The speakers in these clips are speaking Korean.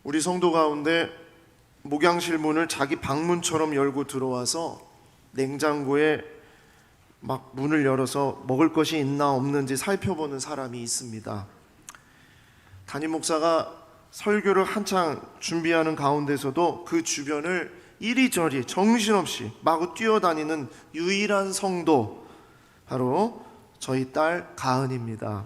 우리 성도 가운데 목양실 문을 자기 방문처럼 열고 들어와서 냉장고에 막 문을 열어서 먹을 것이 있나 없는지 살펴보는 사람이 있습니다. 담임 목사가 설교를 한창 준비하는 가운데서도 그 주변을 이리저리 정신없이 마구 뛰어다니는 유일한 성도, 바로 저희 딸 가은이입니다.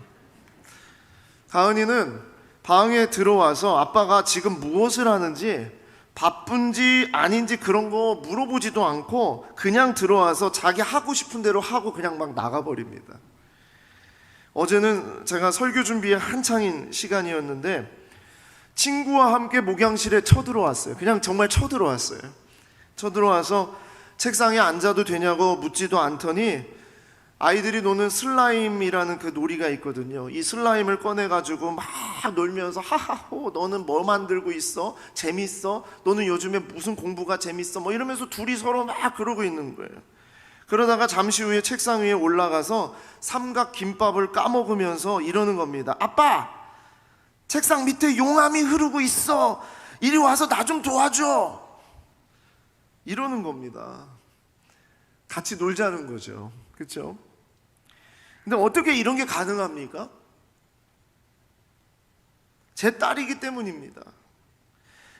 가은이는 방에 들어와서 아빠가 지금 무엇을 하는지, 바쁜지 아닌지 그런 거 물어보지도 않고 그냥 들어와서 자기 하고 싶은 대로 하고 그냥 막 나가버립니다. 어제는 제가 설교 준비에 한창인 시간이었는데 친구와 함께 목양실에 쳐들어왔어요. 그냥 정말 쳐들어왔어요. 쳐들어와서 책상에 앉아도 되냐고 묻지도 않더니 아이들이 노는 슬라임이라는 그 놀이가 있거든요. 이 슬라임을 꺼내가지고 막 놀면서 하하호 너는 뭐 만들고 있어? 재밌어? 너는 요즘에 무슨 공부가 재밌어? 뭐 이러면서 둘이 서로 막 그러고 있는 거예요. 그러다가 잠시 후에 책상 위에 올라가서 삼각 김밥을 까먹으면서 이러는 겁니다. 아빠! 책상 밑에 용암이 흐르고 있어. 이리 와서 나 좀 도와줘. 이러는 겁니다. 같이 놀자는 거죠. 그렇죠? 근데 어떻게 이런 게 가능합니까? 제 딸이기 때문입니다.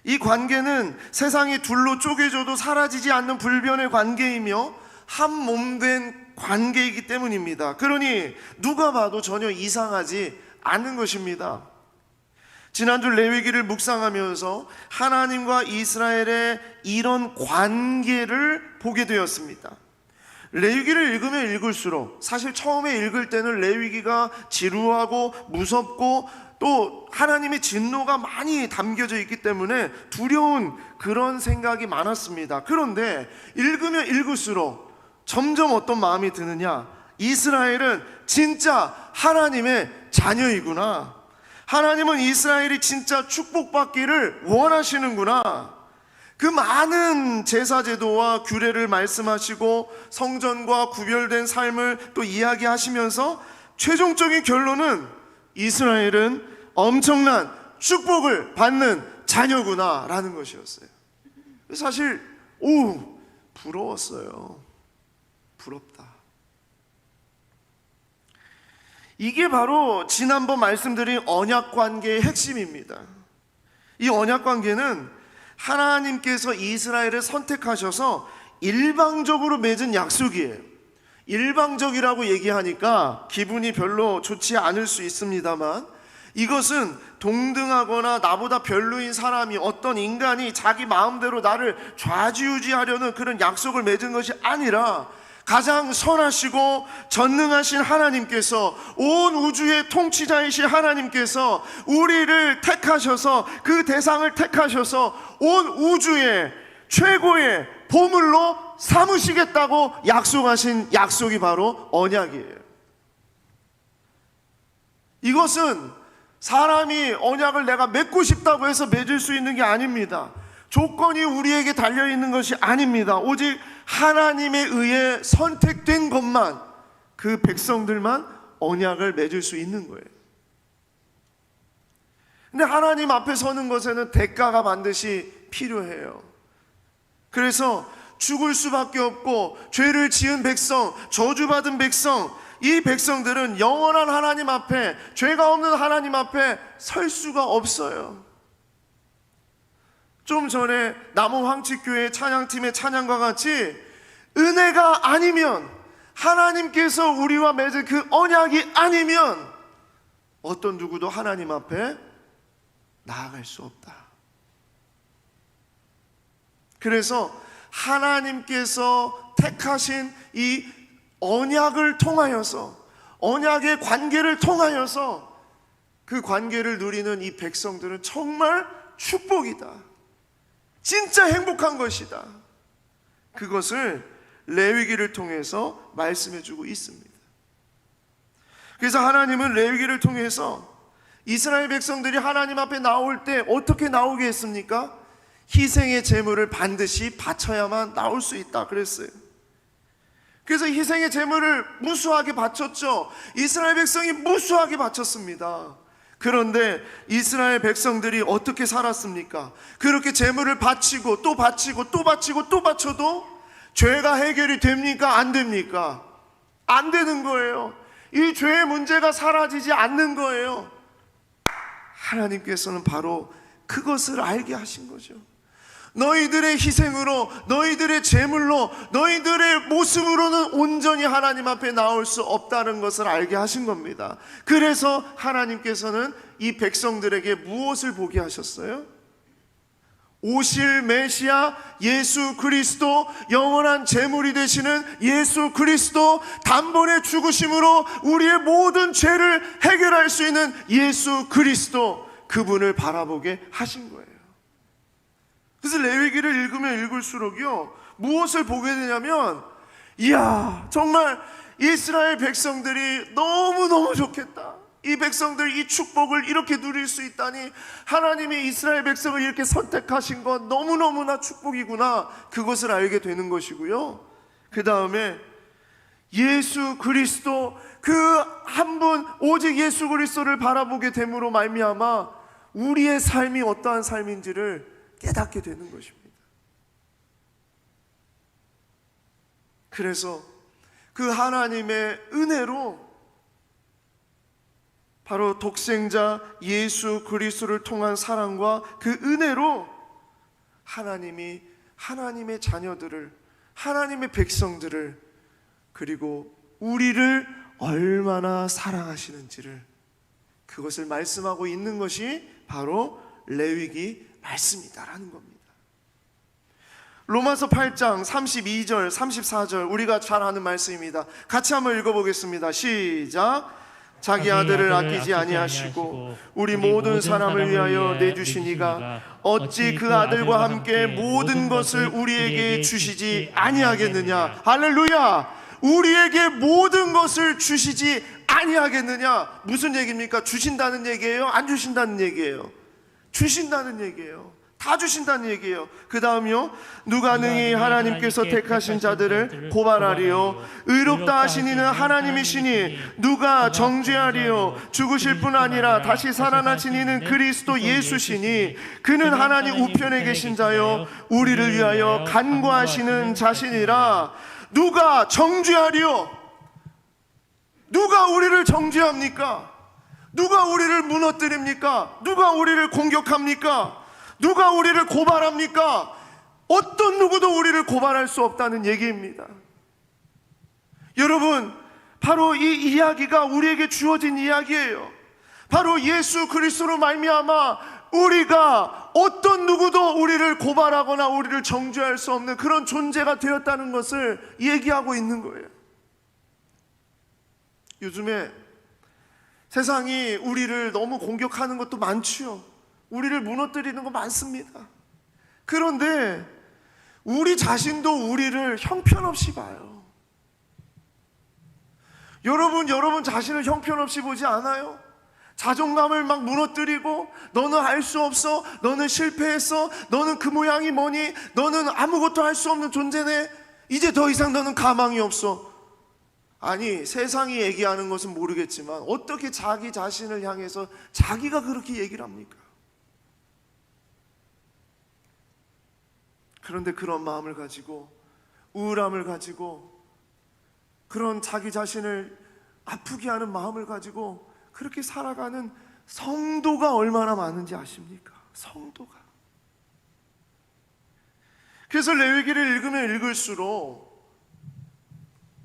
이 관계는 세상이 둘로 쪼개져도 사라지지 않는 불변의 관계이며 한 몸된 관계이기 때문입니다. 그러니 누가 봐도 전혀 이상하지 않은 것입니다. 지난주 레위기를 묵상하면서 하나님과 이스라엘의 이런 관계를 보게 되었습니다. 레위기를 읽으면 읽을수록, 사실 처음에 읽을 때는 레위기가 지루하고 무섭고 또 하나님의 진노가 많이 담겨져 있기 때문에 두려운 그런 생각이 많았습니다. 그런데 읽으면 읽을수록 점점 어떤 마음이 드느냐, 이스라엘은 진짜 하나님의 자녀이구나, 하나님은 이스라엘이 진짜 축복받기를 원하시는구나, 그 많은 제사제도와 규례를 말씀하시고 성전과 구별된 삶을 또 이야기하시면서 최종적인 결론은 이스라엘은 엄청난 축복을 받는 자녀구나 라는 것이었어요. 사실 부러웠어요. 부럽다. 이게 바로 지난번 말씀드린 언약관계의 핵심입니다. 이 언약관계는 하나님께서 이스라엘을 선택하셔서 일방적으로 맺은 약속이에요. 일방적이라고 얘기하니까 기분이 별로 좋지 않을 수 있습니다만, 이것은 동등하거나 나보다 별로인 사람이, 어떤 인간이 자기 마음대로 나를 좌지우지하려는 그런 약속을 맺은 것이 아니라 가장 선하시고 전능하신 하나님께서, 온 우주의 통치자이신 하나님께서 우리를 택하셔서, 그 대상을 택하셔서 온 우주의 최고의 보물로 삼으시겠다고 약속하신 약속이 바로 언약이에요. 이것은 사람이 언약을 내가 맺고 싶다고 해서 맺을 수 있는 게 아닙니다. 조건이 우리에게 달려있는 것이 아닙니다. 오직 하나님에 의해 선택된 것만, 그 백성들만 언약을 맺을 수 있는 거예요. 근데 하나님 앞에 서는 것에는 대가가 반드시 필요해요. 그래서 죽을 수밖에 없고, 죄를 지은 백성, 저주받은 백성, 이 백성들은 영원한 하나님 앞에, 죄가 없는 하나님 앞에 설 수가 없어요. 좀 전에 남원 황칙교회 찬양팀의 찬양과 같이 은혜가 아니면, 하나님께서 우리와 맺은 그 언약이 아니면 어떤 누구도 하나님 앞에 나아갈 수 없다. 그래서 하나님께서 택하신 이 언약을 통하여서, 언약의 관계를 통하여서 그 관계를 누리는 이 백성들은 정말 축복이다, 진짜 행복한 것이다, 그것을 레위기를 통해서 말씀해주고 있습니다. 그래서 하나님은 레위기를 통해서 이스라엘 백성들이 하나님 앞에 나올 때 어떻게 나오게 했습니까? 희생의 제물을 반드시 바쳐야만 나올 수 있다 그랬어요. 그래서 희생의 제물을 무수하게 바쳤죠. 이스라엘 백성이 무수하게 바쳤습니다. 그런데 이스라엘 백성들이 어떻게 살았습니까? 그렇게 제물을 바치고 또 바치고 또 바치고 또 바쳐도 죄가 해결이 됩니까? 안 됩니까? 안 되는 거예요. 이 죄의 문제가 사라지지 않는 거예요. 하나님께서는 바로 그것을 알게 하신 거죠. 너희들의 희생으로, 너희들의 제물로, 너희들의 모습으로는 온전히 하나님 앞에 나올 수 없다는 것을 알게 하신 겁니다. 그래서 하나님께서는 이 백성들에게 무엇을 보게 하셨어요? 오실 메시아 예수 그리스도, 영원한 제물이 되시는 예수 그리스도, 단번에 죽으심으로 우리의 모든 죄를 해결할 수 있는 예수 그리스도, 그분을 바라보게 하신 거예요. 그래서 레위기를 읽으면 읽을수록요, 무엇을 보게 되냐면, 이야, 정말 이스라엘 백성들이 너무너무 좋겠다. 이 백성들 이 축복을 이렇게 누릴 수 있다니, 하나님이 이스라엘 백성을 이렇게 선택하신 건 너무너무나 축복이구나, 그것을 알게 되는 것이고요. 그 다음에 예수 그리스도, 그 한 분 오직 예수 그리스도를 바라보게 됨으로 말미암아 우리의 삶이 어떠한 삶인지를 깨닫게 되는 것입니다. 그래서 그 하나님의 은혜로, 바로 독생자 예수 그리스도를 통한 사랑과 그 은혜로 하나님이 하나님의 자녀들을, 하나님의 백성들을, 그리고 우리를 얼마나 사랑하시는지를, 그것을 말씀하고 있는 것이 바로 레위기 말씀이다라는 겁니다. 로마서 8장 32절 34절 우리가 잘 아는 말씀입니다. 같이 한번 읽어보겠습니다. 시작. 자기 아들을 아끼지 아니하시고 우리 모든 사람을 위하여 내주신 이가 어찌 그 아들과 함께 모든 것을 우리에게 주시지 아니하겠느냐. 할렐루야. 우리에게 모든 것을 주시지 아니하겠느냐. 무슨 얘기입니까? 주신다는 얘기예요? 안 주신다는 얘기예요? 주신다는 얘기예요. 다 주신다는 얘기예요. 그 다음이요, 누가 능히 하나님께서 택하신 자들을 고발하리요. 의롭다 하신 이는 하나님이시니 누가 정죄하리요. 죽으실 뿐 아니라 다시 살아나신 이는 그리스도 예수시니 그는 하나님 우편에 계신 자요 우리를 위하여 간구하시는 자신이라. 누가 정죄하리요? 누가 우리를 정죄합니까? 누가 우리를 무너뜨립니까? 누가 우리를 공격합니까? 누가 우리를 고발합니까? 어떤 누구도 우리를 고발할 수 없다는 얘기입니다. 여러분, 바로 이 이야기가 우리에게 주어진 이야기예요. 바로 예수 그리스도로 말미암아 우리가 어떤 누구도 우리를 고발하거나 우리를 정죄할 수 없는 그런 존재가 되었다는 것을 얘기하고 있는 거예요. 요즘에 세상이 우리를 너무 공격하는 것도 많지요. 우리를 무너뜨리는 거 많습니다. 그런데 우리 자신도 우리를 형편없이 봐요. 여러분 자신을 형편없이 보지 않아요? 자존감을 막 무너뜨리고, 너는 할 수 없어, 너는 실패했어, 너는 그 모양이 뭐니, 너는 아무것도 할 수 없는 존재네, 이제 더 이상 너는 가망이 없어. 아니, 세상이 얘기하는 것은 모르겠지만 어떻게 자기 자신을 향해서 자기가 그렇게 얘기를 합니까? 그런데 그런 마음을 가지고, 우울함을 가지고, 그런 자기 자신을 아프게 하는 마음을 가지고 그렇게 살아가는 성도가 얼마나 많은지 아십니까? 성도가. 그래서 레위기를 읽으면 읽을수록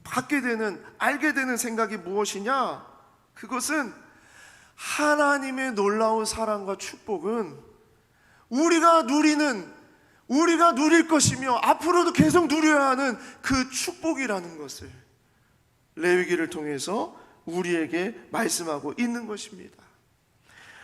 받게 되는, 알게 되는 생각이 무엇이냐? 그것은 하나님의 놀라운 사랑과 축복은 우리가 누릴 것이며 앞으로도 계속 누려야 하는 그 축복이라는 것을 레위기를 통해서 우리에게 말씀하고 있는 것입니다.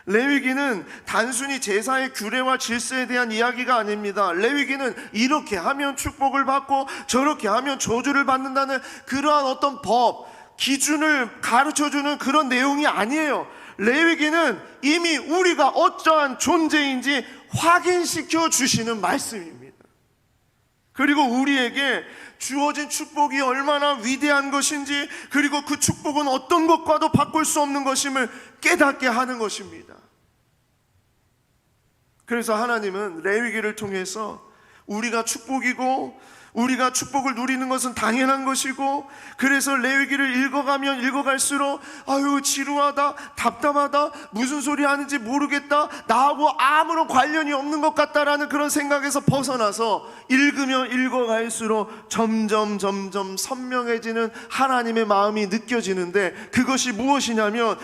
레위기는 단순히 제사의 규례와 질서에 대한 이야기가 아닙니다. 레위기는 이렇게 하면 축복을 받고 저렇게 하면 저주를 받는다는 그러한 어떤 법, 기준을 가르쳐주는 그런 내용이 아니에요. 레위기는 이미 우리가 어떠한 존재인지 확인시켜 주시는 말씀입니다. 그리고 우리에게 주어진 축복이 얼마나 위대한 것인지, 그리고 그 축복은 어떤 것과도 바꿀 수 없는 것임을 깨닫게 하는 것입니다. 그래서 하나님은 레위기를 통해서 우리가 축복이고 우리가 축복을 누리는 것은 당연한 것이고, 그래서 레위기를 읽어가면 읽어갈수록 아유 지루하다, 답답하다, 무슨 소리 하는지 모르겠다, 나하고 아무런 관련이 없는 것 같다라는 그런 생각에서 벗어나서 읽으면 읽어갈수록 점점 선명해지는 하나님의 마음이 느껴지는데, 그것이 무엇이냐면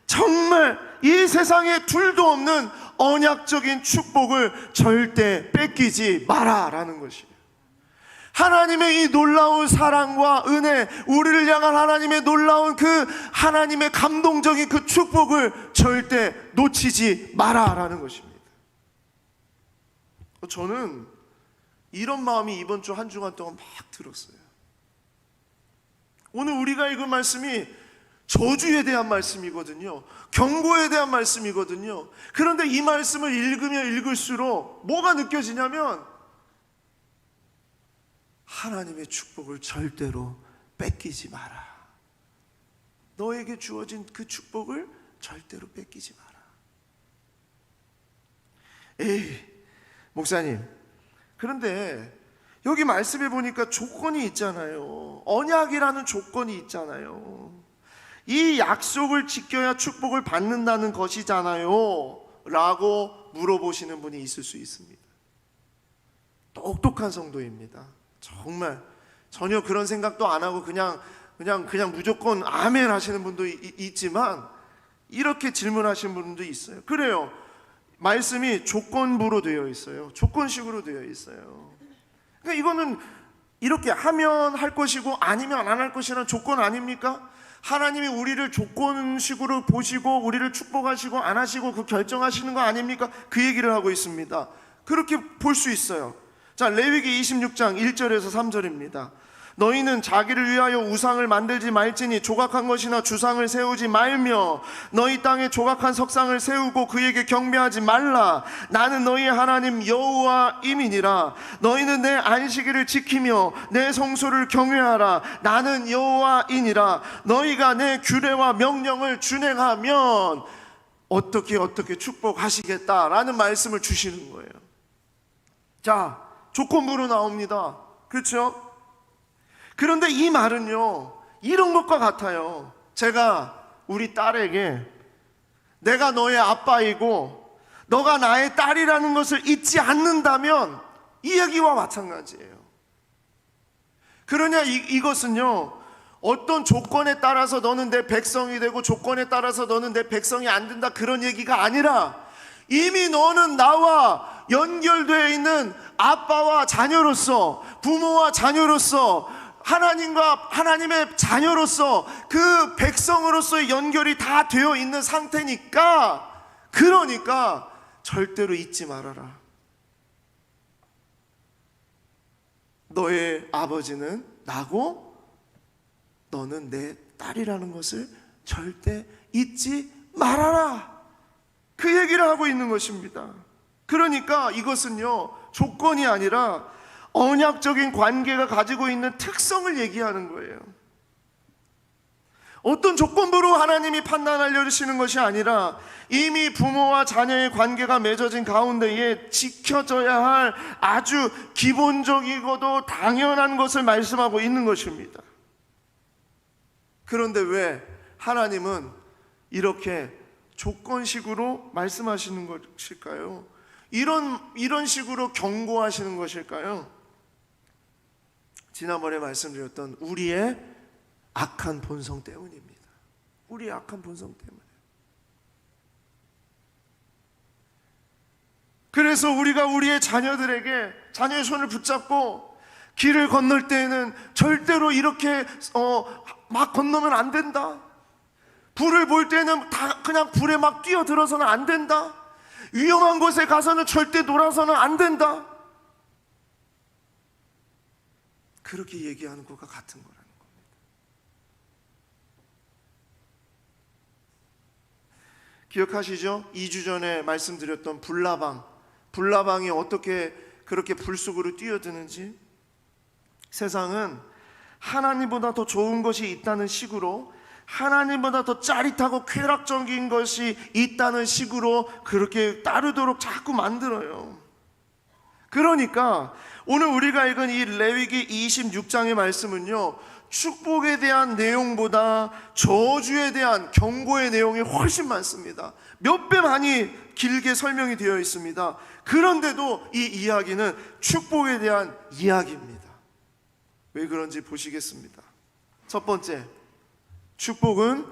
정말 이 세상에 둘도 없는 언약적인 축복을 절대 뺏기지 마라라는 것이에요. 하나님의 이 놀라운 사랑과 은혜, 우리를 향한 하나님의 놀라운 그 하나님의 감동적인 그 축복을 절대 놓치지 마라라는 것입니다. 저는 이런 마음이 이번 주 한 주간 동안 막 들었어요. 오늘 우리가 읽은 말씀이 저주에 대한 말씀이거든요. 경고에 대한 말씀이거든요. 그런데 이 말씀을 읽으면 읽을수록 뭐가 느껴지냐면 하나님의 축복을 절대로 뺏기지 마라. 너에게 주어진 그 축복을 절대로 뺏기지 마라. 에이, 목사님, 그런데 여기 말씀해 보니까 조건이 있잖아요. 언약이라는 조건이 있잖아요. 이 약속을 지켜야 축복을 받는다는 것이잖아요 라고 물어보시는 분이 있을 수 있습니다. 똑똑한 성도입니다. 정말 전혀 그런 생각도 안 하고 그냥 무조건 아멘 하시는 분도 있지만, 이렇게 질문하시는 분도 있어요. 그래요, 말씀이 조건부로 되어 있어요. 조건식으로 되어 있어요. 그러니까 이거는 이렇게 하면 할 것이고 아니면 안 할 것이라는 조건 아닙니까? 하나님이 우리를 조건식으로 보시고 우리를 축복하시고 안 하시고 그 결정하시는 거 아닙니까? 그 얘기를 하고 있습니다. 그렇게 볼 수 있어요. 자, 레위기 26장 1절에서 3절입니다. 너희는 자기를 위하여 우상을 만들지 말지니 조각한 것이나 주상을 세우지 말며 너희 땅에 조각한 석상을 세우고 그에게 경배하지 말라. 나는 너희의 하나님 여호와임이니라. 너희는 내 안식일을 지키며 내 성소를 경외하라. 나는 여호와이니라. 너희가 내 규례와 명령을 준행하면 어떻게 축복하시겠다라는 말씀을 주시는 거예요. 자, 조건부로 나옵니다. 그렇죠? 그런데 이 말은요, 이런 것과 같아요. 제가 우리 딸에게 내가 너의 아빠이고 너가 나의 딸이라는 것을 잊지 않는다면 이 얘기와 마찬가지예요. 그러냐, 이것은요, 어떤 조건에 따라서 너는 내 백성이 되고 조건에 따라서 너는 내 백성이 안 된다, 그런 얘기가 아니라 이미 너는 나와 연결되어 있는 아빠와 자녀로서, 부모와 자녀로서, 하나님과 하나님의 자녀로서, 그 백성으로서의 연결이 다 되어 있는 상태니까, 그러니까 절대로 잊지 말아라. 너의 아버지는 나고 너는 내 딸이라는 것을 절대 잊지 말아라. 그 얘기를 하고 있는 것입니다. 그러니까 이것은요, 조건이 아니라 언약적인 관계가 가지고 있는 특성을 얘기하는 거예요. 어떤 조건부로 하나님이 판단하려시는 것이 아니라 이미 부모와 자녀의 관계가 맺어진 가운데에 지켜져야 할 아주 기본적이고도 당연한 것을 말씀하고 있는 것입니다. 그런데 왜 하나님은 이렇게 조건식으로 말씀하시는 것일까요? 이런 식으로 경고하시는 것일까요? 지난번에 말씀드렸던 우리의 악한 본성 때문입니다. 우리의 악한 본성 때문에. 그래서 우리가 우리의 자녀들에게, 자녀의 손을 붙잡고 길을 건널 때에는 절대로 이렇게 막 건너면 안 된다. 불을 볼 때는 다 그냥 불에 막 뛰어들어서는 안 된다. 위험한 곳에 가서는 절대 놀아서는 안 된다. 그렇게 얘기하는 것과 같은 거라는 겁니다. 기억하시죠? 2주 전에 말씀드렸던 불나방이 어떻게 그렇게 불 속으로 뛰어드는지. 세상은 하나님보다 더 좋은 것이 있다는 식으로, 하나님보다 더 짜릿하고 쾌락적인 것이 있다는 식으로 그렇게 따르도록 자꾸 만들어요. 그러니까 오늘 우리가 읽은 이 레위기 26장의 말씀은요, 축복에 대한 내용보다 저주에 대한 경고의 내용이 훨씬 많습니다. 몇 배 많이 길게 설명이 되어 있습니다. 그런데도 이 이야기는 축복에 대한 이야기입니다. 왜 그런지 보시겠습니다. 첫 번째, 축복은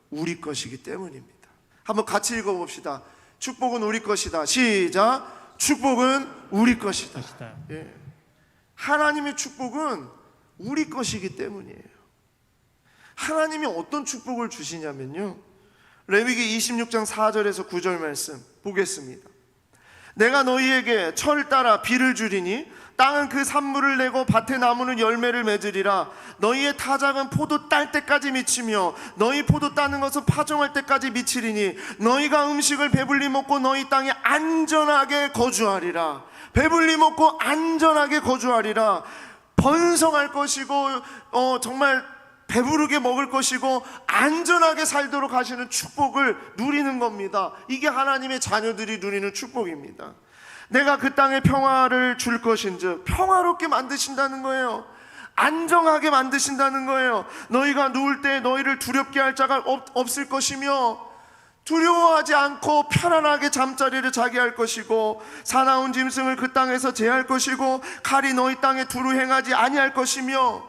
우리 것이기 때문입니다. 한번 같이 읽어봅시다. 축복은 우리 것이다. 시작. 축복은 우리 것이다. 예. 하나님의 축복은 우리 것이기 때문이에요. 하나님이 어떤 축복을 주시냐면요, 레위기 26장 4절에서 9절 말씀 보겠습니다. 내가 너희에게 철 따라 비를 주리니 땅은 그 산물을 내고 밭의 나무는 열매를 맺으리라. 너희의 타작은 포도 딸 때까지 미치며 너희 포도 따는 것은 파종할 때까지 미치리니 너희가 음식을 배불리 먹고 너희 땅에 안전하게 거주하리라. 배불리 먹고 안전하게 거주하리라. 번성할 것이고 정말 배부르게 먹을 것이고 안전하게 살도록 하시는 축복을 누리는 겁니다. 이게 하나님의 자녀들이 누리는 축복입니다. 내가 그 땅에 평화를 줄 것인즉, 평화롭게 만드신다는 거예요. 안정하게 만드신다는 거예요. 너희가 누울 때 너희를 두렵게 할 자가 없을 것이며 두려워하지 않고 편안하게 잠자리를 자게 할 것이고 사나운 짐승을 그 땅에서 제할 것이고 칼이 너희 땅에 두루 행하지 아니할 것이며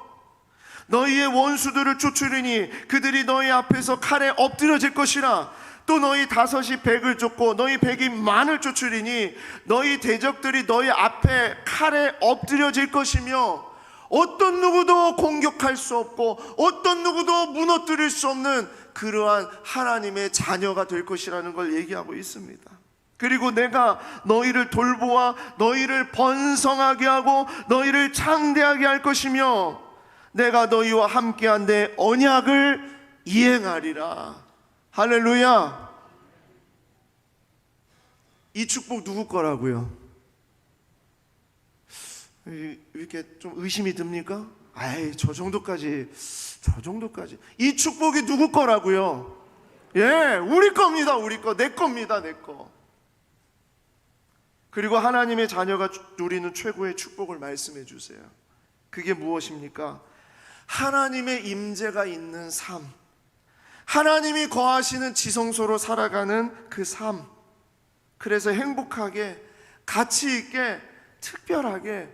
너희의 원수들을 쫓으리니 그들이 너희 앞에서 칼에 엎드려질 것이라. 또 너희 다섯이 백을 쫓고 너희 백이 만을 쫓으리니 너희 대적들이 너희 앞에 칼에 엎드려질 것이며 어떤 누구도 공격할 수 없고 어떤 누구도 무너뜨릴 수 없는 그러한 하나님의 자녀가 될 것이라는 걸 얘기하고 있습니다. 그리고 내가 너희를 돌보아 너희를 번성하게 하고 너희를 창대하게 할 것이며 내가 너희와 함께한 내 언약을 이행하리라. 할렐루야. 이 축복 누구 거라고요? 이렇게 좀 의심이 듭니까? 아이, 저 정도까지. 이 축복이 누구 거라고요? 예, 우리 겁니다. 우리 거. 내 겁니다. 내 거. 그리고 하나님의 자녀가 누리는 최고의 축복을 말씀해 주세요. 그게 무엇입니까? 하나님의 임재가 있는 삶, 하나님이 거하시는 지성소로 살아가는 그 삶. 그래서 행복하게, 가치 있게, 특별하게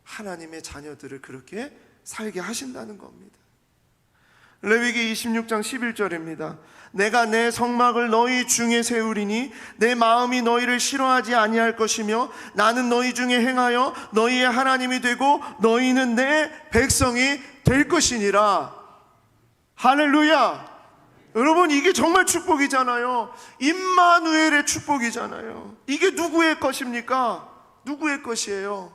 하나님의 자녀들을 그렇게 살게 하신다는 겁니다. 레위기 26장 11절입니다. 내가 내 성막을 너희 중에 세우리니 내 마음이 너희를 싫어하지 아니할 것이며 나는 너희 중에 행하여 너희의 하나님이 되고 너희는 내 백성이 될 것이니라. 할렐루야. 여러분, 이게 정말 축복이잖아요. 임마누엘의 축복이잖아요. 이게 누구의 것입니까? 누구의 것이에요?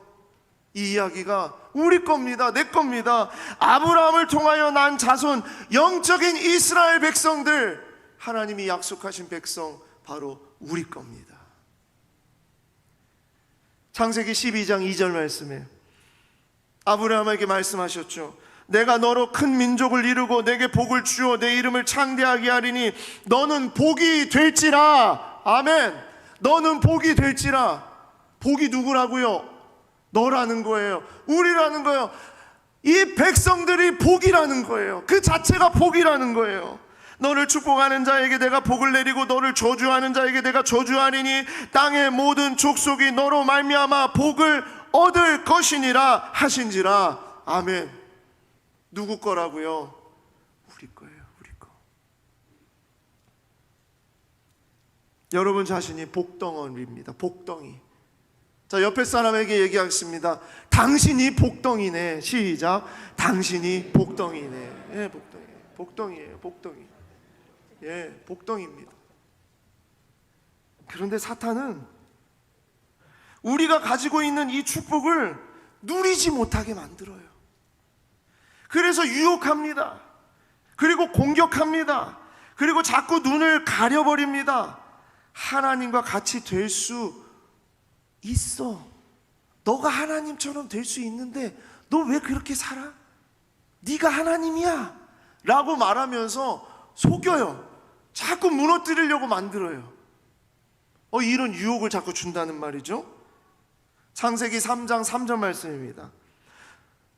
이 이야기가 우리 겁니다. 내 겁니다. 아브라함을 통하여 난 자손, 영적인 이스라엘 백성들, 하나님이 약속하신 백성, 바로 우리 겁니다. 창세기 12장 2절 말씀에 아브라함에게 말씀하셨죠. 내가 너로 큰 민족을 이루고 내게 복을 주어 내 이름을 창대하게 하리니 너는 복이 될지라. 아멘. 너는 복이 될지라. 복이 누구라고요? 너라는 거예요. 우리라는 거예요. 이 백성들이 복이라는 거예요. 그 자체가 복이라는 거예요. 너를 축복하는 자에게 내가 복을 내리고 너를 저주하는 자에게 내가 저주하리니 땅의 모든 족속이 너로 말미암아 복을 얻을 것이니라 하신지라. 아멘. 누구 거라고요? 우리 거예요. 우리 거. 여러분 자신이 복덩어리입니다. 복덩이. 자, 옆에 사람에게 얘기하겠습니다. 당신이 복덩이네. 시작. 당신이 복덩이네. 예, 복덩이. 복덩이에요. 복덩이. 예, 복덩이입니다. 그런데 사탄은 우리가 가지고 있는 이 축복을 누리지 못하게 만들어요. 그래서 유혹합니다. 그리고 공격합니다. 그리고 자꾸 눈을 가려버립니다. 하나님과 같이 될 수 있어. 너가 하나님처럼 될 수 있는데 너 왜 그렇게 살아? 네가 하나님이야 라고 말하면서 속여요. 자꾸 무너뜨리려고 만들어요. 이런 유혹을 자꾸 준다는 말이죠. 창세기 3장 3절 말씀입니다.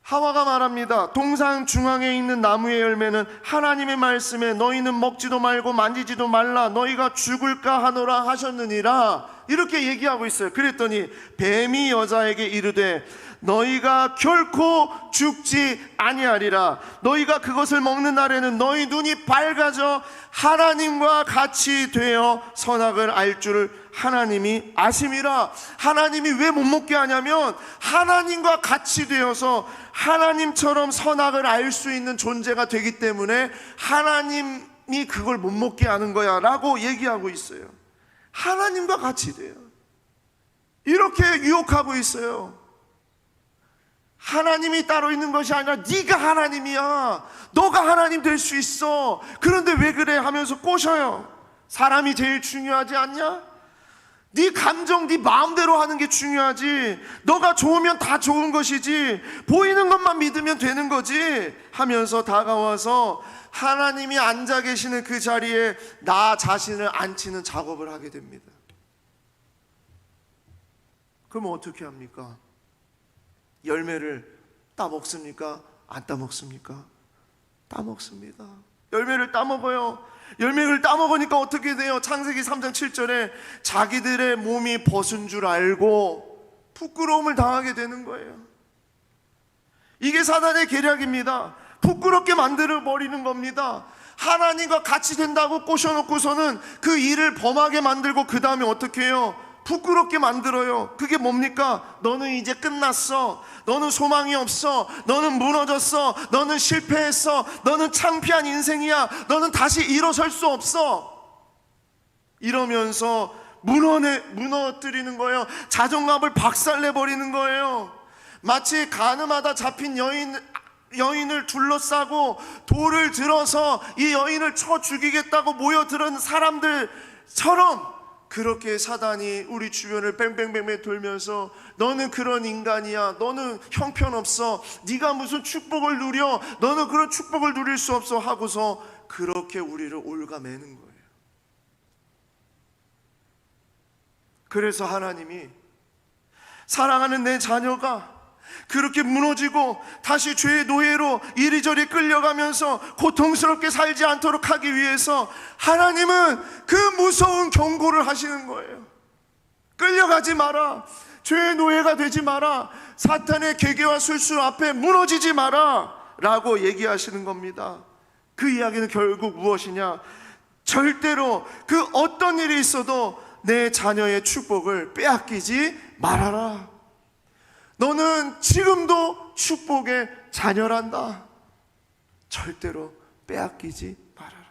하와가 말합니다. 동상 중앙에 있는 나무의 열매는 하나님의 말씀에 너희는 먹지도 말고 만지지도 말라 너희가 죽을까 하노라 하셨느니라, 이렇게 얘기하고 있어요. 그랬더니 뱀이 여자에게 이르되 너희가 결코 죽지 아니하리라. 너희가 그것을 먹는 날에는 너희 눈이 밝아져 하나님과 같이 되어 선악을 알 줄을 하나님이 아심이라. 하나님이 왜 못 먹게 하냐면 하나님과 같이 되어서 하나님처럼 선악을 알 수 있는 존재가 되기 때문에 하나님이 그걸 못 먹게 하는 거야 라고 얘기하고 있어요. 하나님과 같이 돼요. 이렇게 유혹하고 있어요. 하나님이 따로 있는 것이 아니라 네가 하나님이야, 너가 하나님 될 수 있어, 그런데 왜 그래 하면서 꼬셔요. 사람이 제일 중요하지 않냐? 네 감정, 네 마음대로 하는 게 중요하지. 너가 좋으면 다 좋은 것이지, 보이는 것만 믿으면 되는 거지 하면서 다가와서 하나님이 앉아 계시는 그 자리에 나 자신을 앉히는 작업을 하게 됩니다. 그러면 어떻게 합니까? 열매를 따먹습니까? 안 따먹습니까? 따먹습니다. 열매를 따먹어요. 열매를 따먹으니까 어떻게 돼요? 창세기 3장 7절에 자기들의 몸이 벗은 줄 알고 부끄러움을 당하게 되는 거예요. 이게 사단의 계략입니다. 부끄럽게 만들어 버리는 겁니다. 하나님과 같이 된다고 꼬셔놓고서는 그 일을 범하게 만들고 그 다음에 어떻게 해요? 부끄럽게 만들어요. 그게 뭡니까? 너는 이제 끝났어. 너는 소망이 없어. 너는 무너졌어. 너는 실패했어. 너는 창피한 인생이야. 너는 다시 일어설 수 없어. 이러면서 무너뜨리는 거예요. 자존감을 박살내버리는 거예요. 마치 가늠하다 잡힌 여인을 둘러싸고 돌을 들어서 이 여인을 쳐 죽이겠다고 모여들은 사람들처럼 그렇게 사단이 우리 주변을 뺑뺑뺑뺑 돌면서 너는 그런 인간이야, 너는 형편없어, 네가 무슨 축복을 누려, 너는 그런 축복을 누릴 수 없어 하고서 그렇게 우리를 올가매는 거예요. 그래서 하나님이 사랑하는 내 자녀가 그렇게 무너지고 다시 죄의 노예로 이리저리 끌려가면서 고통스럽게 살지 않도록 하기 위해서 하나님은 그 무서운 경고를 하시는 거예요. 끌려가지 마라. 죄의 노예가 되지 마라. 사탄의 계계와 술수 앞에 무너지지 마라 라고 얘기하시는 겁니다. 그 이야기는 결국 무엇이냐? 절대로 그 어떤 일이 있어도 내 자녀의 축복을 빼앗기지 말아라. 너는 지금도 축복의 자녀란다. 절대로 빼앗기지 말아라.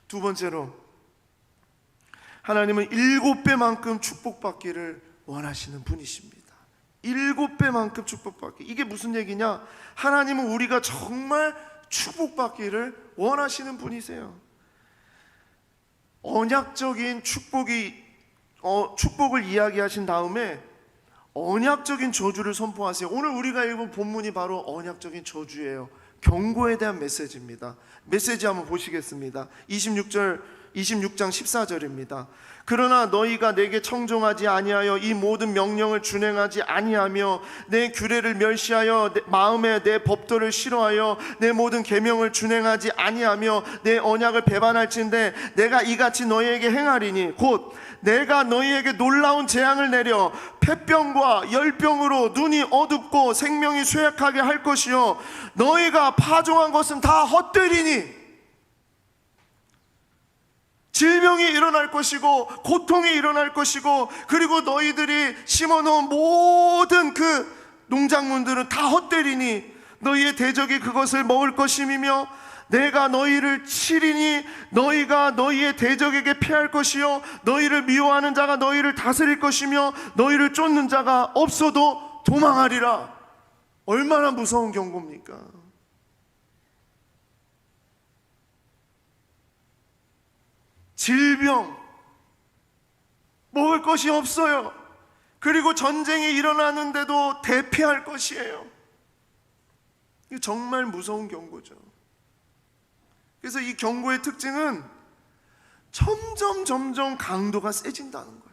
두 번째로, 하나님은 7배만큼 축복받기를 원하시는 분이십니다. 7배만큼 축복받기. 이게 무슨 얘기냐? 하나님은 우리가 정말 축복받기를 원하시는 분이세요. 언약적인 축복을 이야기하신 다음에 언약적인 저주를 선포하세요. 오늘 우리가 읽은 본문이 바로 언약적인 저주예요. 경고에 대한 메시지입니다. 메시지 한번 보시겠습니다. 26장 14절입니다. 그러나 너희가 내게 청종하지 아니하여 이 모든 명령을 준행하지 아니하며 내 규례를 멸시하여 마음에 내 법도를 싫어하여 내 모든 계명을 준행하지 아니하며 내 언약을 배반할진대 내가 이같이 너희에게 행하리니 곧 내가 너희에게 놀라운 재앙을 내려 폐병과 열병으로 눈이 어둡고 생명이 쇠약하게 할 것이요 너희가 파종한 것은 다 헛되리니 질병이 일어날 것이고 고통이 일어날 것이고 그리고 너희들이 심어놓은 모든 그 농작물들은 다 헛되리니 너희의 대적이 그것을 먹을 것임이며 내가 너희를 치리니 너희가 너희의 대적에게 피할 것이요 너희를 미워하는 자가 너희를 다스릴 것이며 너희를 쫓는 자가 없어도 도망하리라. 얼마나 무서운 경고입니까? 질병, 먹을 것이 없어요. 그리고 전쟁이 일어나는데도 대피할 것이에요. 이게 정말 무서운 경고죠. 그래서 이 경고의 특징은 점점 강도가 세진다는 거예요.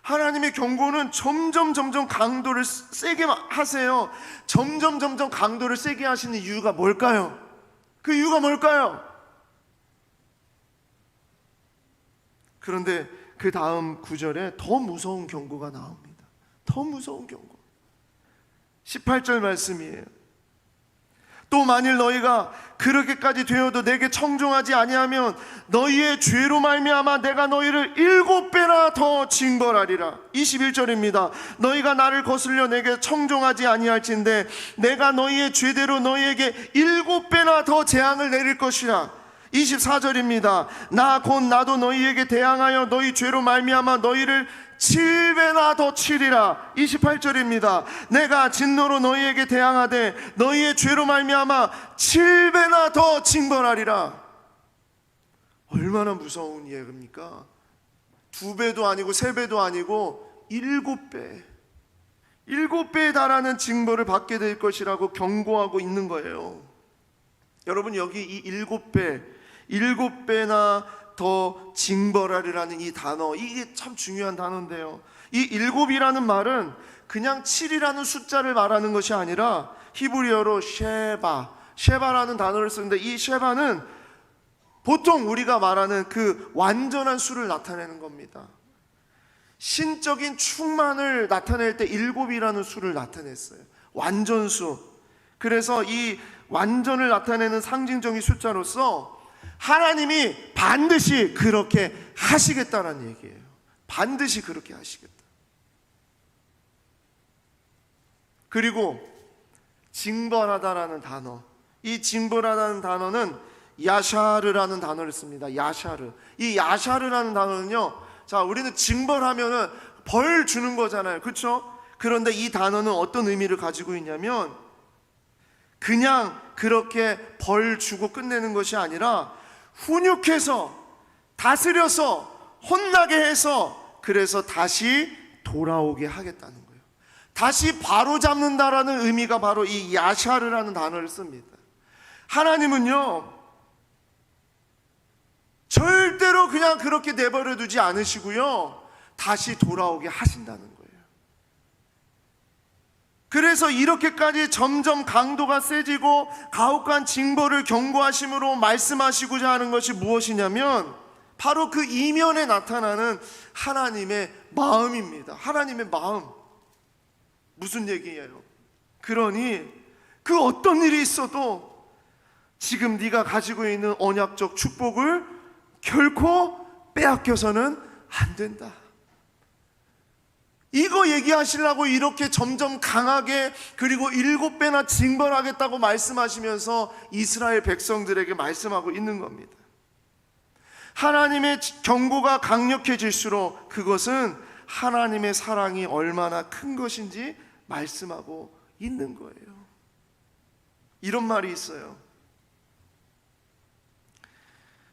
하나님의 경고는 점점 강도를 세게 하세요. 점점 강도를 세게 하시는 이유가 뭘까요? 그 이유가 뭘까요? 그런데 그 다음 구절에 더 무서운 경고가 나옵니다. 더 무서운 경고. 18절 말씀이에요. 또 만일 너희가 그렇게까지 되어도 내게 청종하지 아니하면 너희의 죄로 말미암아 내가 너희를 7배나 더 징벌하리라. 21절입니다. 너희가 나를 거슬려 내게 청종하지 아니할진대 내가 너희의 죄대로 너희에게 7배나 더 재앙을 내릴 것이라. 24절입니다. 나 곧 나도 너희에게 대항하여 너희 죄로 말미암아 너희를 7배나 더 치리라. 28절입니다. 내가 진노로 너희에게 대항하되 너희의 죄로 말미암아 7배나 더 징벌하리라. 얼마나 무서운 이야기입니까? 2배도 아니고 3배도 아니고 7배, 7배에 달하는 징벌을 받게 될 것이라고 경고하고 있는 거예요. 여러분, 여기 이 7배나 더 징벌하리라는 이 단어, 이게 참 중요한 단어인데요. 이 7이라는 말은 그냥 7이라는 숫자를 말하는 것이 아니라 히브리어로 셰바라는 단어를 쓰는데, 이 셰바는 보통 우리가 말하는 그 완전한 수를 나타내는 겁니다. 신적인 충만을 나타낼 때 7이라는 수를 나타냈어요. 완전수. 그래서 이 완전을 나타내는 상징적인 숫자로서 하나님이 반드시 그렇게 하시겠다는 얘기예요. 반드시 그렇게 하시겠다. 그리고 징벌하다라는 단어, 이 징벌하다는 단어는 야샤르라는 단어를 씁니다. 야샤르. 이 야샤르라는 단어는요, 자, 우리는 징벌하면은 벌 주는 거잖아요, 그렇죠? 그런데 이 단어는 어떤 의미를 가지고 있냐면, 그냥 그렇게 벌 주고 끝내는 것이 아니라 훈육해서, 다스려서, 혼나게 해서, 그래서 다시 돌아오게 하겠다는 거예요. 다시 바로잡는다라는 의미가 바로 이 야샤르라는 단어를 씁니다. 하나님은요, 절대로 그냥 그렇게 내버려 두지 않으시고요, 다시 돌아오게 하신다는 거예요. 그래서 이렇게까지 점점 강도가 세지고 가혹한 징벌을 경고하심으로 말씀하시고자 하는 것이 무엇이냐면, 바로 그 이면에 나타나는 하나님의 마음입니다. 하나님의 마음. 무슨 얘기예요? 그러니 그 어떤 일이 있어도 지금 네가 가지고 있는 언약적 축복을 결코 빼앗겨서는 안 된다. 이거 얘기하시려고 이렇게 점점 강하게, 그리고 7배나 징벌하겠다고 말씀하시면서 이스라엘 백성들에게 말씀하고 있는 겁니다. 하나님의 경고가 강력해질수록 그것은 하나님의 사랑이 얼마나 큰 것인지 말씀하고 있는 거예요. 이런 말이 있어요.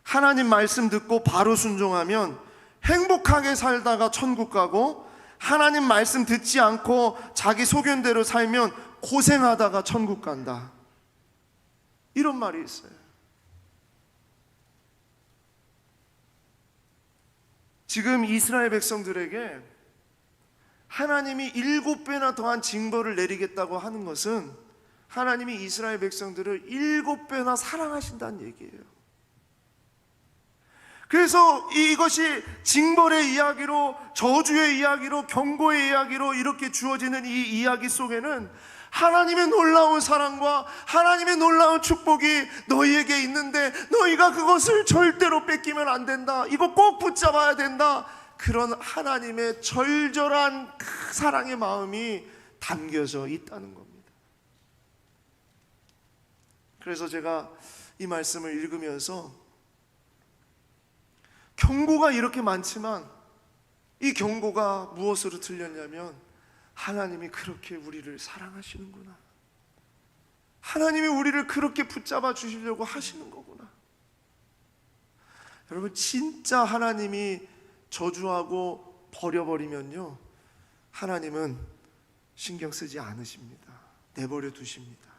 하나님 말씀 듣고 바로 순종하면 행복하게 살다가 천국 가고, 하나님 말씀 듣지 않고 자기 소견대로 살면 고생하다가 천국 간다. 이런 말이 있어요. 지금 이스라엘 백성들에게 하나님이 7배나 더한 징벌을 내리겠다고 하는 것은 하나님이 이스라엘 백성들을 7배나 사랑하신다는 얘기예요. 그래서 이것이 징벌의 이야기로, 저주의 이야기로, 경고의 이야기로 이렇게 주어지는 이 이야기 속에는 하나님의 놀라운 사랑과 하나님의 놀라운 축복이 너희에게 있는데 너희가 그것을 절대로 뺏기면 안 된다, 이거 꼭 붙잡아야 된다, 그런 하나님의 절절한 그 사랑의 마음이 담겨져 있다는 겁니다. 그래서 제가 이 말씀을 읽으면서 경고가 이렇게 많지만 이 경고가 무엇으로 들렸냐면, 하나님이 그렇게 우리를 사랑하시는구나, 하나님이 우리를 그렇게 붙잡아 주시려고 하시는 거구나. 여러분, 진짜 하나님이 저주하고 버려버리면요, 하나님은 신경 쓰지 않으십니다. 내버려 두십니다.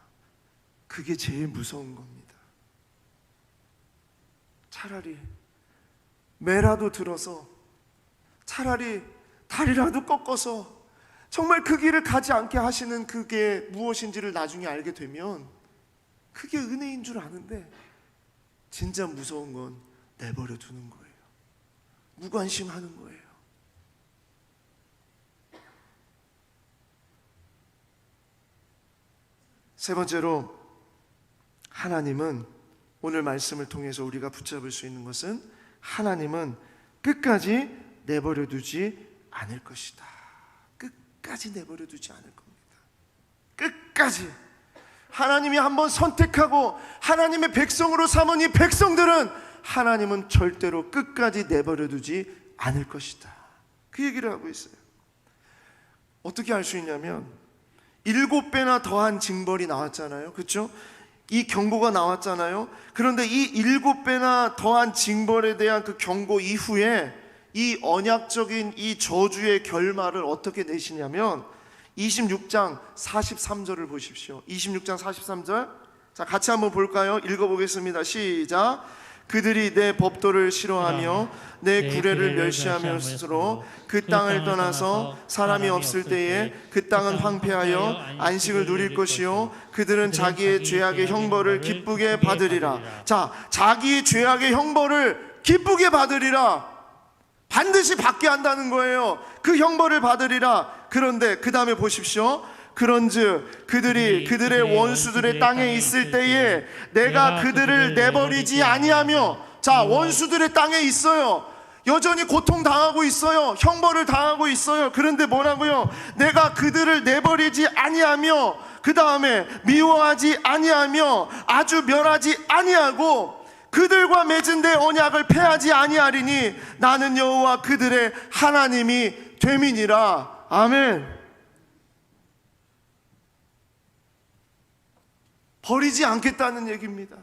그게 제일 무서운 겁니다. 차라리 매라도 들어서, 차라리 다리라도 꺾어서 정말 그 길을 가지 않게 하시는 그게 무엇인지를 나중에 알게 되면 그게 은혜인 줄 아는데, 진짜 무서운 건 내버려 두는 거예요. 무관심하는 거예요. 세 번째로, 하나님은, 오늘 말씀을 통해서 우리가 붙잡을 수 있는 것은, 하나님은 끝까지 내버려 두지 않을 것이다. 끝까지 내버려 두지 않을 겁니다. 끝까지. 하나님이 한번 선택하고 하나님의 백성으로 삼은 이 백성들은 하나님은 절대로 끝까지 내버려 두지 않을 것이다. 그 얘기를 하고 있어요. 어떻게 알 수 있냐면 7배나 더한 징벌이 나왔잖아요. 그렇죠? 이 경고가 나왔잖아요. 그런데 이 7배나 더한 징벌에 대한 그 경고 이후에 이 언약적인 이 저주의 결말을 어떻게 내시냐면 26장 43절을 보십시오. 26장 43절. 자, 같이 한번 볼까요? 읽어보겠습니다. 시작. 그들이 내 법도를 싫어하며 내 구례를 멸시하면서로 그 땅을 떠나서 사람이 없을 때에 그 땅은 황폐하여 안식을 누릴 것이요 그들은 자기의 죄악의 형벌을 기쁘게 받으리라. 자, 자기의 죄악의 형벌을 기쁘게 받으리라. 반드시 받게 한다는 거예요. 그 형벌을 받으리라. 그런데 그 다음에 보십시오. 그런즉 그들이 그들의 원수들의 땅에 있을 때에 내가 그들을 내버리지 아니하며. 자, 원수들의 땅에 있어요. 여전히 고통당하고 있어요. 형벌을 당하고 있어요. 그런데 뭐라고요? 내가 그들을 내버리지 아니하며, 그 다음에 미워하지 아니하며 아주 멸하지 아니하고 그들과 맺은 내 언약을 폐하지 아니하리니 나는 여호와 그들의 하나님이 됨이니라. 아멘. 버리지 않겠다는 얘기입니다.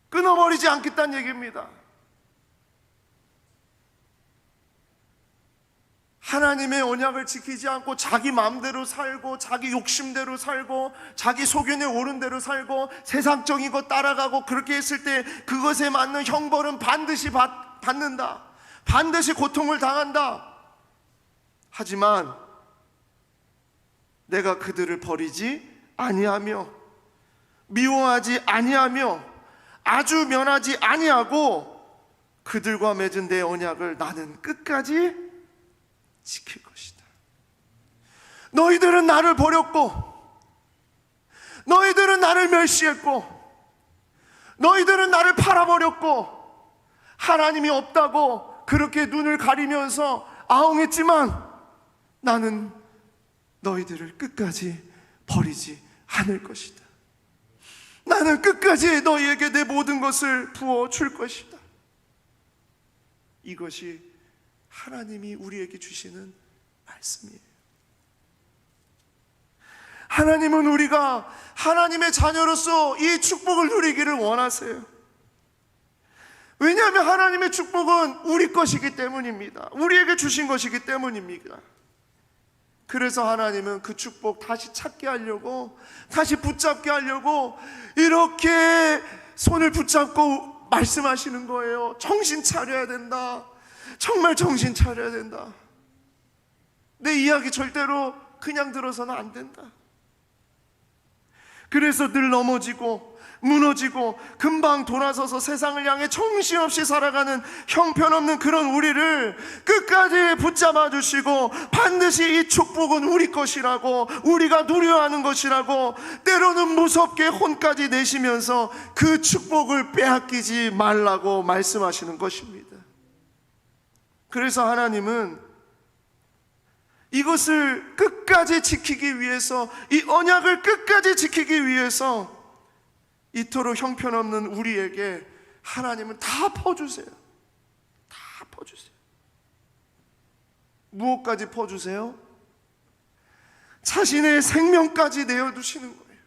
끊어버리지 않겠다는 얘기입니다. 하나님의 언약을 지키지 않고 자기 마음대로 살고 자기 욕심대로 살고 자기 소견에 오른 대로 살고 세상적인 것 따라가고 그렇게 했을 때 그것에 맞는 형벌은 반드시 받는다. 반드시 고통을 당한다. 하지만 내가 그들을 버리지 아니하며 미워하지 아니하며 아주 면하지 아니하고 그들과 맺은 내 언약을 나는 끝까지 지킬 것이다. 너희들은 나를 버렸고 너희들은 나를 멸시했고 너희들은 나를 팔아버렸고 하나님이 없다고 그렇게 눈을 가리면서 아웅했지만 나는 너희들을 끝까지 버리지 않을 것이다. 나는 끝까지 너희에게 내 모든 것을 부어줄 것이다. 이것이 하나님이 우리에게 주시는 말씀이에요. 하나님은 우리가 하나님의 자녀로서 이 축복을 누리기를 원하세요. 왜냐하면 하나님의 축복은 우리 것이기 때문입니다. 우리에게 주신 것이기 때문입니다. 그래서 하나님은 그 축복 다시 찾게 하려고, 다시 붙잡게 하려고 이렇게 손을 붙잡고 말씀하시는 거예요. 정신 차려야 된다. 정말 정신 차려야 된다. 내 이야기 절대로 그냥 들어서는 안 된다. 그래서 늘 넘어지고 무너지고 금방 돌아서서 세상을 향해 정신없이 살아가는 형편없는 그런 우리를 끝까지 붙잡아 주시고 반드시 이 축복은 우리 것이라고, 우리가 누려야 하는 것이라고 때로는 무섭게 혼까지 내시면서 그 축복을 빼앗기지 말라고 말씀하시는 것입니다. 그래서 하나님은 이것을 끝까지 지키기 위해서, 이 언약을 끝까지 지키기 위해서 이토록 형편없는 우리에게 하나님은 다 퍼주세요. 다 퍼주세요. 무엇까지 퍼주세요? 자신의 생명까지 내어두시는 거예요.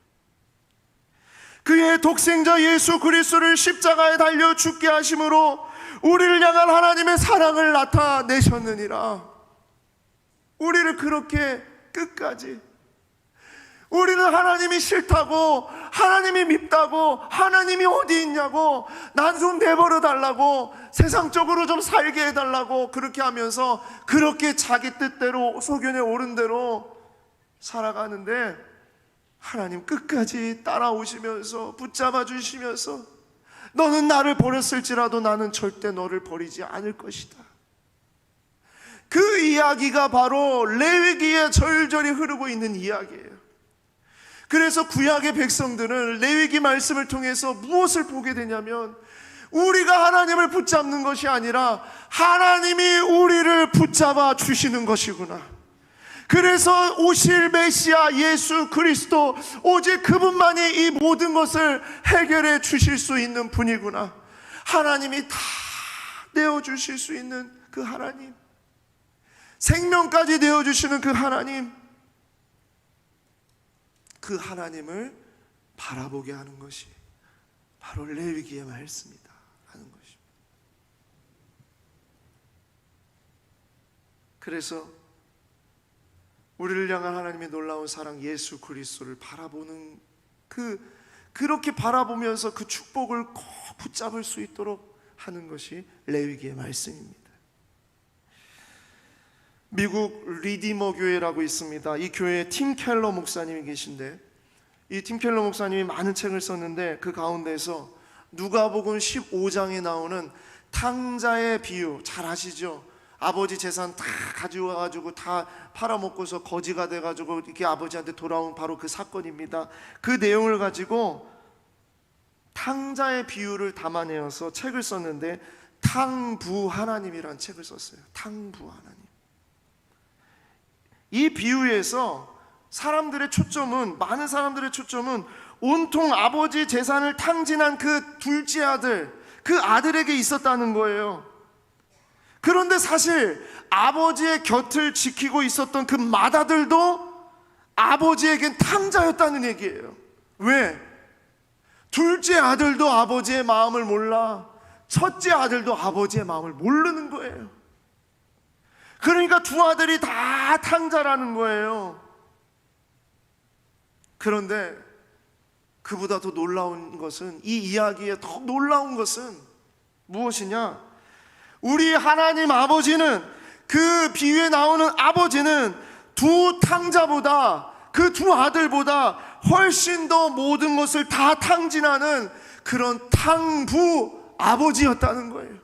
그의 독생자 예수 그리스도를 십자가에 달려 죽게 하심으로 우리를 향한 하나님의 사랑을 나타내셨느니라. 우리를 그렇게 끝까지, 우리는 하나님이 싫다고, 하나님이 밉다고, 하나님이 어디 있냐고, 난 좀 내버려 달라고, 세상적으로 좀 살게 해달라고 그렇게 하면서 그렇게 자기 뜻대로 소견에 오른 대로 살아가는데, 하나님 끝까지 따라오시면서 붙잡아 주시면서 너는 나를 버렸을지라도 나는 절대 너를 버리지 않을 것이다. 그 이야기가 바로 레위기에 절절히 흐르고 있는 이야기예요. 그래서 구약의 백성들은 레위기 말씀을 통해서 무엇을 보게 되냐면, 우리가 하나님을 붙잡는 것이 아니라 하나님이 우리를 붙잡아 주시는 것이구나. 그래서 오실 메시아 예수 그리스도, 오직 그분만이 이 모든 것을 해결해 주실 수 있는 분이구나. 하나님이 다 내어주실 수 있는 그 하나님, 생명까지 내어주시는 그 하나님, 그 하나님을 바라보게 하는 것이 바로 레위기의 말씀이다 하는 것입니다. 그래서 우리를 향한 하나님의 놀라운 사랑 예수 그리스도를 바라보는 그렇게 바라보면서 그 축복을 꼭 붙잡을 수 있도록 하는 것이 레위기의 말씀입니다. 미국 리디머 교회라고 있습니다. 이 교회에 팀 켈러 목사님이 계신데, 이 팀 켈러 목사님이 많은 책을 썼는데 그 가운데서 누가복음 15장에 나오는 탕자의 비유 잘 아시죠? 아버지 재산 다 가지고 와가지고 다 팔아먹고서 거지가 돼가지고 이렇게 아버지한테 돌아온 바로 그 사건입니다. 그 내용을 가지고 탕자의 비유를 담아내어서 책을 썼는데, 탕부 하나님이라는 책을 썼어요. 탕부 하나님. 이 비유에서 사람들의 초점은, 많은 사람들의 초점은 온통 아버지 재산을 탕진한 그 둘째 아들, 그 아들에게 있었다는 거예요. 그런데 사실 아버지의 곁을 지키고 있었던 그 맏아들도 아버지에겐 탕자였다는 얘기예요. 왜? 둘째 아들도 아버지의 마음을 몰라, 첫째 아들도 아버지의 마음을 모르는 거예요. 그러니까 두 아들이 다 탕자라는 거예요. 그런데 그보다 더 놀라운 것은, 이 이야기에 더 놀라운 것은 무엇이냐? 우리 하나님 아버지는, 그 비유에 나오는 아버지는 두 탕자보다, 그 두 아들보다 훨씬 더 모든 것을 다 탕진하는 그런 탕부 아버지였다는 거예요.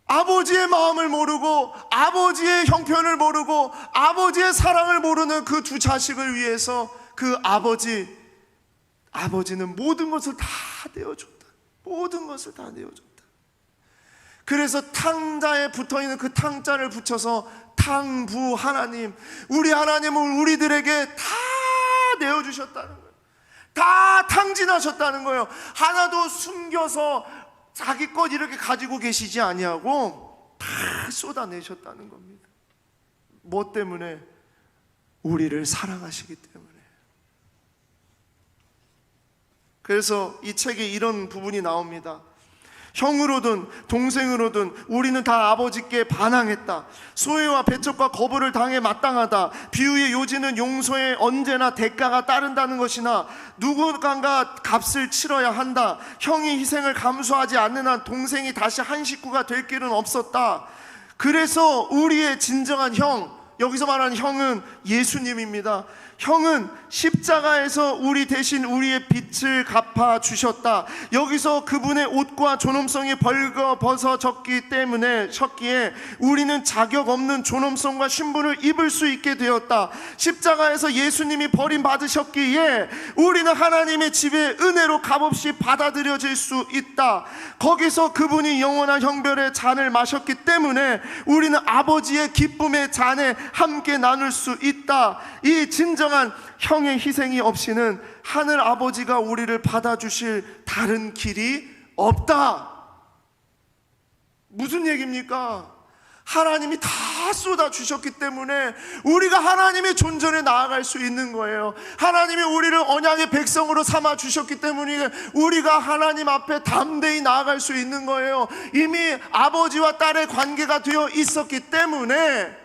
아버지의 마음을 모르고, 아버지의 형편을 모르고, 아버지의 사랑을 모르는 그 두 자식을 위해서 그 아버지는 모든 것을 다 내어줬다. 모든 것을 다 내어줬다. 그래서 탕자에 붙어있는 그 탕자를 붙여서 탕부 하나님, 우리 하나님은 우리들에게 다 내어주셨다는 거예요. 다 탕진하셨다는 거예요. 하나도 숨겨서 자기 것 이렇게 가지고 계시지 아니하고 다 쏟아내셨다는 겁니다. 뭐 때문에? 우리를 사랑하시기 때문에. 그래서 이 책에 이런 부분이 나옵니다. 형으로든 동생으로든 우리는 다 아버지께 반항했다. 소외와 배척과 거부를 당해 마땅하다. 비유의 요지는 용서에 언제나 대가가 따른다는 것이나 누군가 값을 치러야 한다. 형이 희생을 감수하지 않는 한 동생이 다시 한 식구가 될 길은 없었다. 그래서 우리의 진정한 형, 여기서 말하는 형은 예수님입니다. 형은 십자가에서 우리 대신 우리의 빚을 갚아 주셨다. 여기서 그분의 옷과 존엄성이 벌거벗어졌기 때문에 셨기에 우리는 자격 없는 존엄성과 신분을 입을 수 있게 되었다. 십자가에서 예수님이 버림받으셨기에 우리는 하나님의 집에 은혜로 값없이 받아들여질 수 있다. 거기서 그분이 영원한 형별의 잔을 마셨기 때문에 우리는 아버지의 기쁨의 잔에 함께 나눌 수 있다. 이 진정한 형의 희생이 없이는 하늘 아버지가 우리를 받아주실 다른 길이 없다. 무슨 얘기입니까? 하나님이 다 쏟아주셨기 때문에 우리가 하나님의 존전에 나아갈 수 있는 거예요. 하나님이 우리를 언약의 백성으로 삼아 주셨기 때문에 우리가 하나님 앞에 담대히 나아갈 수 있는 거예요. 이미 아버지와 딸의 관계가 되어 있었기 때문에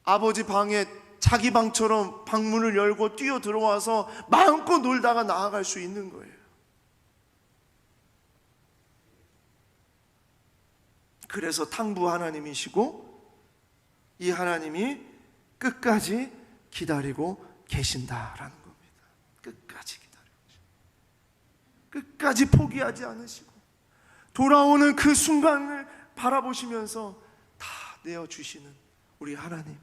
아버지 방에 자기 방처럼 방문을 열고 뛰어 들어와서 마음껏 놀다가 나아갈 수 있는 거예요. 그래서 탕부 하나님이시고 이 하나님이 끝까지 기다리고 계신다라는 겁니다. 끝까지 기다리고 계신다. 끝까지 포기하지 않으시고 돌아오는 그 순간을 바라보시면서 다 내어주시는 우리 하나님.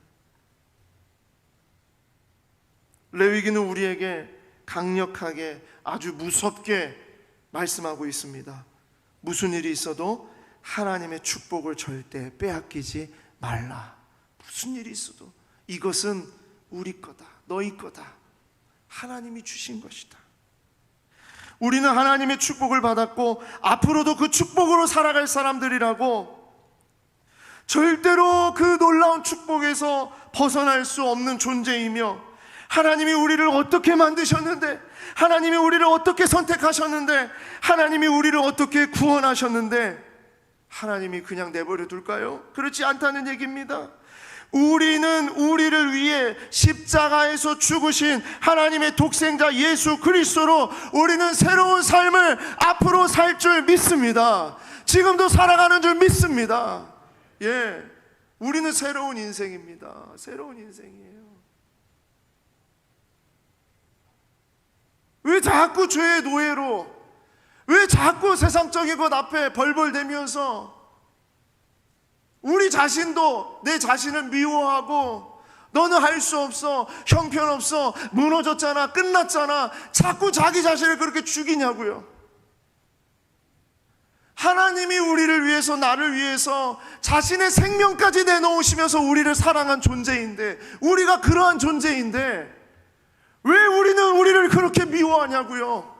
레위기는 우리에게 강력하게 아주 무섭게 말씀하고 있습니다. 무슨 일이 있어도 하나님의 축복을 절대 빼앗기지 말라. 무슨 일이 있어도 이것은 우리 거다, 너희 거다. 하나님이 주신 것이다. 우리는 하나님의 축복을 받았고 앞으로도 그 축복으로 살아갈 사람들이라고, 절대로 그 놀라운 축복에서 벗어날 수 없는 존재이며, 하나님이 우리를 어떻게 만드셨는데, 하나님이 우리를 어떻게 선택하셨는데, 하나님이 우리를 어떻게 구원하셨는데 하나님이 그냥 내버려 둘까요? 그렇지 않다는 얘기입니다. 우리는 우리를 위해 십자가에서 죽으신 하나님의 독생자 예수 그리스도로 우리는 새로운 삶을 앞으로 살 줄 믿습니다. 지금도 살아가는 줄 믿습니다. 예, 우리는 새로운 인생입니다. 새로운 인생이에요. 왜 자꾸 죄의 노예로, 왜 자꾸 세상적인 것 앞에 벌벌대면서 우리 자신도 내 자신을 미워하고 너는 할 수 없어, 형편없어, 무너졌잖아, 끝났잖아, 자꾸 자기 자신을 그렇게 죽이냐고요. 하나님이 우리를 위해서, 나를 위해서 자신의 생명까지 내놓으시면서 우리를 사랑한 존재인데, 우리가 그러한 존재인데 왜 우리는 우리를 그렇게 미워하냐고요.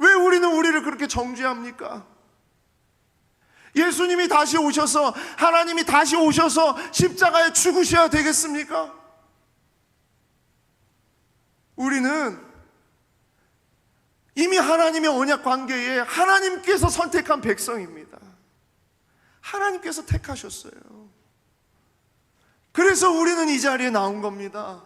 왜 우리는 우리를 그렇게 정죄합니까? 예수님이 다시 오셔서, 하나님이 다시 오셔서 십자가에 죽으셔야 되겠습니까? 우리는 이미 하나님의 언약 관계에 하나님께서 선택한 백성입니다. 하나님께서 택하셨어요. 그래서 우리는 이 자리에 나온 겁니다.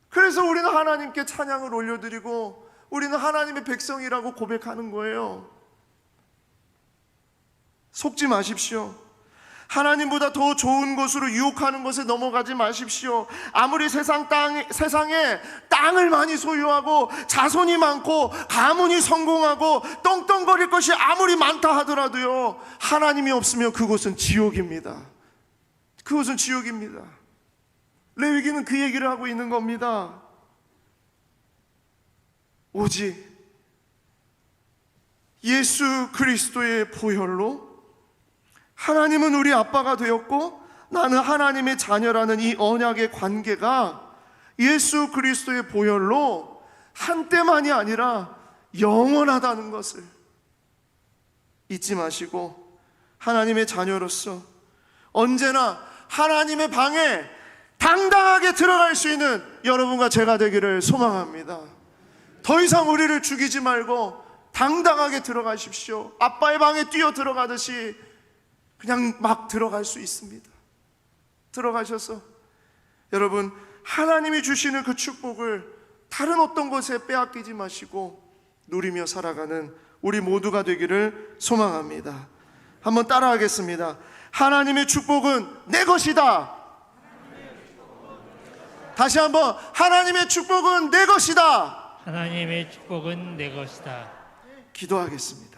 그래서 우리는 하나님께 찬양을 올려드리고 우리는 하나님의 백성이라고 고백하는 거예요. 속지 마십시오. 하나님보다 더 좋은 것으로 유혹하는 것에 넘어가지 마십시오. 아무리 세상에 땅을 많이 소유하고 자손이 많고 가문이 성공하고 떵떵거릴 것이 아무리 많다 하더라도요, 하나님이 없으면 그곳은 지옥입니다. 그것은 지옥입니다. 레위기는 그 얘기를 하고 있는 겁니다. 오직 예수 그리스도의 보혈로 하나님은 우리 아빠가 되었고 나는 하나님의 자녀라는 이 언약의 관계가 예수 그리스도의 보혈로 한때만이 아니라 영원하다는 것을 잊지 마시고, 하나님의 자녀로서 언제나 하나님의 방에 당당하게 들어갈 수 있는 여러분과 제가 되기를 소망합니다. 더 이상 우리를 죽이지 말고 당당하게 들어가십시오. 아빠의 방에 뛰어 들어가듯이 그냥 막 들어갈 수 있습니다. 들어가셔서 여러분, 하나님이 주시는 그 축복을 다른 어떤 것에 빼앗기지 마시고 누리며 살아가는 우리 모두가 되기를 소망합니다. 한번 따라하겠습니다. 하나님의 축복은 내 것이다. 다시 한번, 하나님의 축복은 내 것이다. 하나님의 축복은 내 것이다. 기도하겠습니다.